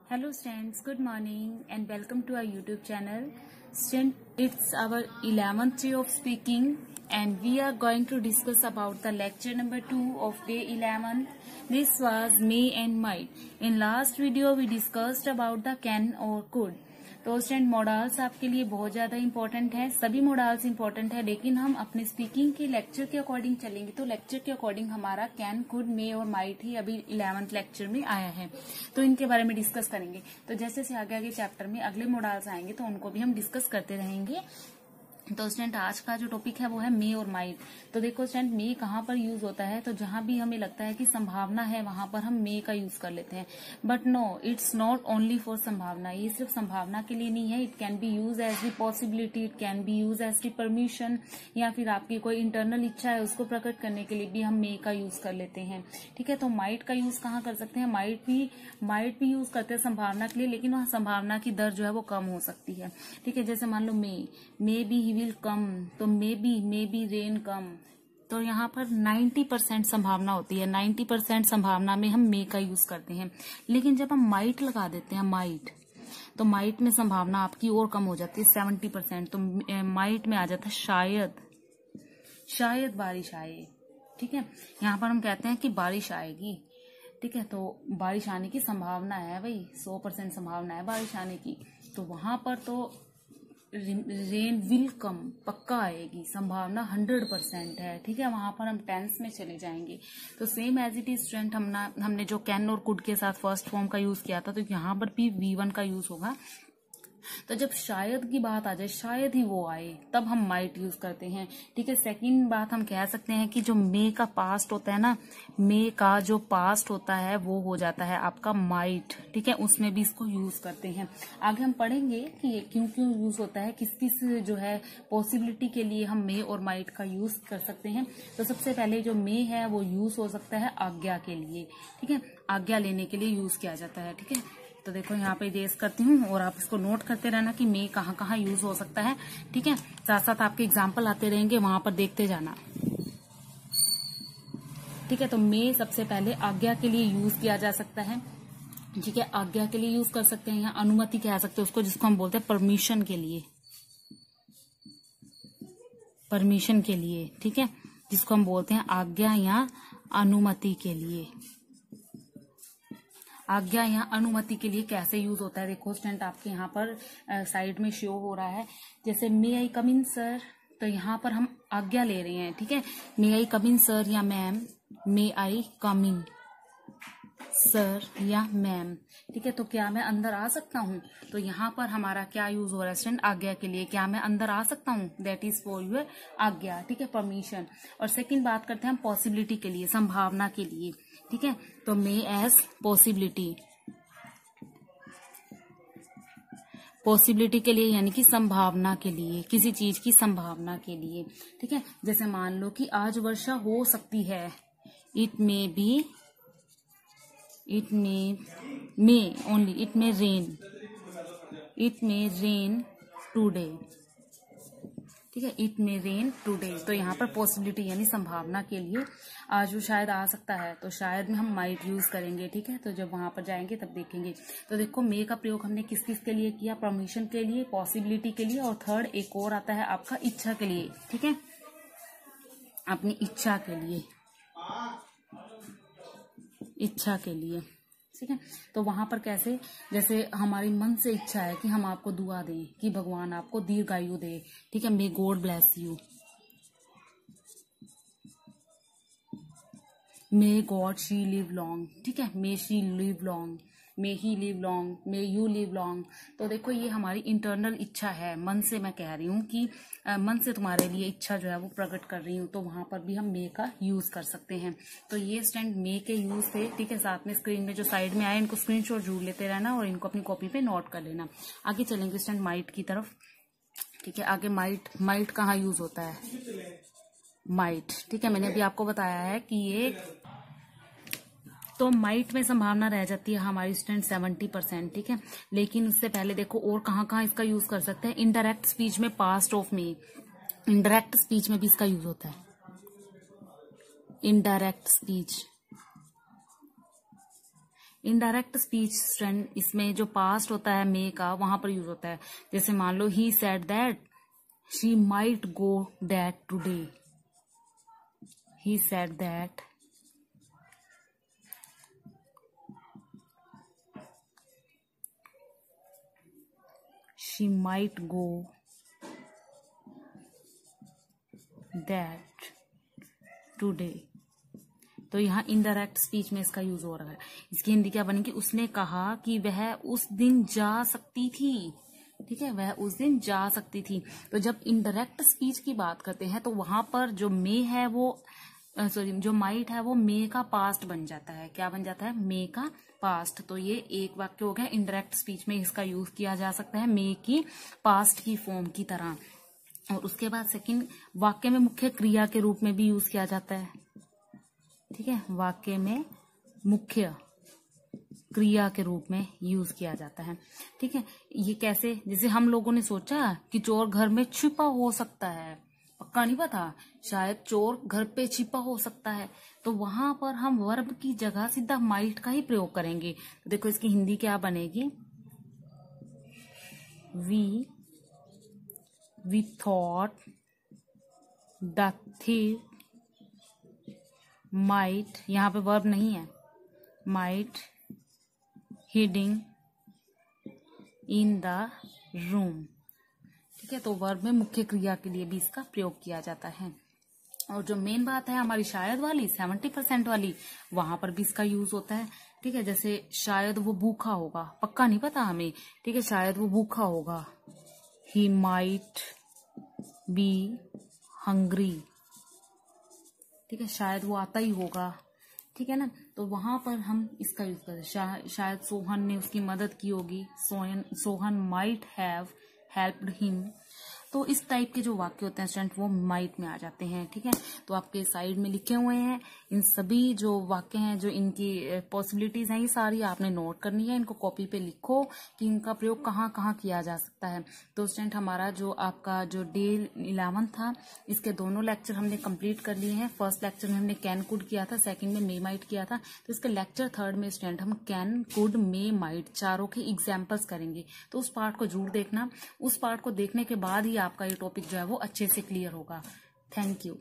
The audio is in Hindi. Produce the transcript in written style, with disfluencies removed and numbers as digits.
Hello students, good morning and welcome to our YouTube channel. Student, it's our 11th day of speaking and we are going to discuss about the lecture number 2 of day 11. This was may and might. In last video we discussed about the can or could. तो स्टूडेंट मॉडल्स आपके लिए बहुत ज्यादा इम्पोर्टेंट है, सभी मॉडल्स इम्पोर्टेंट है, लेकिन हम अपने स्पीकिंग के लेक्चर के अकॉर्डिंग चलेंगे तो लेक्चर के अकॉर्डिंग हमारा कैन, कुड, मे और माइट ही अभी 11th लेक्चर में आया है, तो इनके बारे में डिस्कस करेंगे। तो जैसे जैसे आगे आगे चैप्टर में अगले मॉडल्स आएंगे तो उनको भी हम डिस्कस करते रहेंगे। तो स्टूडेंट आज का जो टॉपिक है वो है मे और माइट। तो देखो स्टूडेंट, मे कहाँ पर यूज होता है, तो जहां भी हमें लगता है कि संभावना है वहां पर हम मे का यूज कर लेते हैं। But no, it's not only for संभावना, ये सिर्फ संभावना के लिए नहीं है। It can be use as the possibility, it can be use as the permission, या फिर आपकी कोई इंटरनल इच्छा है उसको प्रकट करने के लिए भी हम मे का यूज कर लेते हैं। ठीक है, तो माइट का यूज कहाँ कर सकते हैं, माइट भी यूज करते हैं संभावना के लिए, लेकिन वहां संभावना की दर जो है वो कम हो सकती है। ठीक है, जैसे मान लो मे बी विल कम, तो मे बी रेन कम, तो यहाँ पर 90% संभावना होती है। 90% संभावना में हम मे का यूज करते हैं। लेकिन जब हम माइट लगा देते हैं तो माइट में संभावना आपकी और कम हो जाती है, 70%। तो माइट में आ जाता है शायद बारिश आए। ठीक है, यहाँ पर हम कहते हैं कि बारिश आएगी। ठीक है, तो बारिश आने की संभावना है भाई, 100% संभावना है बारिश आने की, तो वहां पर तो रेन विल कम, पक्का आएगी, संभावना 100% है। ठीक है, वहां पर हम टेंस में चले जाएंगे। तो same as it is student, हमने जो कैन और कुड के साथ फर्स्ट फॉर्म का यूज किया था, तो यहाँ पर भी V1 का यूज होगा। तो जब शायद की बात आ जाए, शायद ही वो आए, तब हम माइट यूज करते हैं। ठीक है, सेकंड बात हम कह सकते हैं कि जो मे का पास्ट होता है ना, मे का जो पास्ट होता है वो हो जाता है आपका माइट। ठीक है, उसमें भी इसको यूज करते हैं। आगे हम पढ़ेंगे कि ये क्यों क्यों यूज होता है, किस किस जो है पॉसिबिलिटी के लिए हम मे और माइट का यूज कर सकते हैं। तो सबसे पहले जो मे है वो यूज हो सकता है आज्ञा के लिए। ठीक है, आज्ञा लेने के लिए यूज किया जाता है। ठीक है, तो देखो यहाँ पे रेस करती हूँ और आप इसको नोट करते रहना कि मे कहाँ कहाँ यूज हो सकता है। ठीक है, साथ साथ आपके एग्जाम्पल आते रहेंगे, वहां पर देखते जाना। ठीक है, तो मे सबसे पहले आज्ञा के लिए यूज किया जा सकता है। ठीक है, आज्ञा के लिए यूज कर सकते हैं, या अनुमति कह सकते हैं उसको, जिसको हम बोलते हैं परमिशन के लिए, परमिशन के लिए। ठीक है, जिसको हम बोलते हैं आज्ञा या अनुमति के लिए। आज्ञा या अनुमति के लिए कैसे यूज होता है, देखो स्टूडेंट आपके यहाँ पर साइड में शो हो रहा है। जैसे मे आई कम इन सर, तो यहाँ पर हम आज्ञा ले रहे हैं। ठीक है, मे आई कम इन सर या मैम, मे आई कम इन सर या मैम। ठीक है, तो क्या मैं अंदर आ सकता हूँ, तो यहाँ पर हमारा क्या यूज हो रहा है स्टूडेंट, आज्ञा के लिए। क्या मैं अंदर आ सकता हूँ, दैट इज फॉर योर आज्ञा। ठीक है, परमिशन। और सेकंड बात करते हैं हम पॉसिबिलिटी के लिए, संभावना के लिए। ठीक है, तो मे एज पॉसिबिलिटी, पॉसिबिलिटी के लिए यानी कि संभावना के लिए, किसी चीज की संभावना के लिए। ठीक है, जैसे मान लो कि आज वर्षा हो सकती है, it may be, it may only, it may rain today. ठीक है, इट मे रेन टूडे, तो यहाँ पर पॉसिबिलिटी यानी संभावना के लिए आज वो शायद आ सकता है, तो शायद में हम माइट यूज करेंगे। ठीक है, तो जब वहां पर जाएंगे तब देखेंगे। तो देखो मे का प्रयोग हमने किस किस के लिए किया, परमिशन के लिए, पॉसिबिलिटी के लिए, और थर्ड एक और आता है आपका इच्छा के लिए। ठीक है, अपनी इच्छा के लिए, इच्छा के लिए। ठीक है, तो वहां पर कैसे, जैसे हमारी मन से इच्छा है कि हम आपको दुआ दें कि भगवान आपको दीर्घायु दे। ठीक है, may God bless you, may God she live long. ठीक है, may she live long, may he live long, may you live long. तो देखो ये हमारी इंटरनल इच्छा है, मन से मैं कह रही हूँ कि मन से तुम्हारे लिए इच्छा जो है वो प्रकट कर रही हूँ, तो वहां पर भी हम मे का यूज कर सकते हैं। तो ये स्टूडेंट मे के यूज थे। ठीक है, साथ में स्क्रीन में जो साइड में आए इनको स्क्रीनशॉट जरूर लेते रहना और इनको अपनी कॉपी पे नोट कर लेना। आगे चलेंगे स्टूडेंट माइट की तरफ। ठीक है, आगे माइट कहाँ यूज होता है, माइट। ठीक है, मैंने अभी आपको बताया है कि ये, तो माइट में संभावना रह जाती है हमारी स्टूडेंट 70%। ठीक है, लेकिन उससे पहले देखो और कहाँ कहाँ इसका यूज कर सकते हैं। इनडायरेक्ट स्पीच में, पास्ट ऑफ में, इनडायरेक्ट स्पीच में भी इसका यूज होता है। Indirect speech, indirect speech student इसमें जो पास्ट होता है मे का वहां पर यूज होता है। जैसे मान लो he said that she might go that today, he said that she might go that today. तो यहाँ इनडायरेक्ट स्पीच में इसका यूज हो रहा है। इसकी हिंदी क्या बनेगी, उसने कहा कि वह उस दिन जा सकती थी। ठीक है, वह उस दिन जा सकती थी। तो जब इनडायरेक्ट स्पीच की बात करते हैं तो वहां पर जो मे है वो जो माइट है वो मे का पास्ट बन जाता है। क्या बन जाता है, मे का पास्ट। तो ये एक वाक्य हो गया, इनडायरेक्ट स्पीच में इसका यूज किया जा सकता है मे की पास्ट की फॉर्म की तरह। और उसके बाद सेकंड, वाक्य में मुख्य क्रिया के रूप में भी यूज किया जाता है। ठीक है, वाक्य में मुख्य क्रिया के रूप में यूज किया जाता है। ठीक है, ये कैसे, जैसे हम लोगों ने सोचा कि चोर घर में छिपा हो सकता है, पक्का नहीं पता, शायद चोर घर पे छिपा हो सकता है, तो वहां पर हम वर्ब की जगह सीधा माइट का ही प्रयोग करेंगे। तो देखो इसकी हिंदी क्या बनेगी, we thought the thief might, यहाँ पे वर्ब नहीं है, might hiding in the room. ठीक है, तो वर्ब में मुख्य क्रिया के लिए भी इसका प्रयोग किया जाता है। और जो मेन बात है हमारी शायद वाली 70% वाली, वहां पर भी इसका यूज होता है। ठीक है, जैसे शायद वो भूखा होगा, पक्का नहीं पता हमें। ठीक है, शायद वो भूखा होगा, ही माइट बी हंग्री। ठीक है, शायद वो आता ही होगा। ठीक है ना, तो वहां पर हम इसका यूज करते। शायद सोहन ने उसकी मदद की होगी, Sohan might have helped him. तो इस टाइप के जो वाक्य होते हैं स्टूडेंट वो माइट में आ जाते हैं। ठीक है, तो आपके साइड में लिखे हुए हैं इन सभी जो वाक्य हैं, जो इनकी पॉसिबिलिटीज हैं, ये सारी आपने नोट करनी है। इनको कॉपी पे लिखो कि इनका प्रयोग कहाँ कहाँ किया जा सकता है। तो स्टूडेंट हमारा जो आपका जो डे 11 था, इसके दोनों लेक्चर हमने कंप्लीट कर लिए हैं। फर्स्ट लेक्चर में हमने कैन कुड किया था, सेकंड में मे माइट किया था। तो इसके लेक्चर थर्ड में स्टूडेंट हम कैन कुड मे माइट चारों के एग्जाम्पल्स करेंगे। तो उस पार्ट को जरूर देखना। उस पार्ट को देखने के बाद ही आपका ये टॉपिक जो है वो अच्छे से क्लियर होगा। Thank you.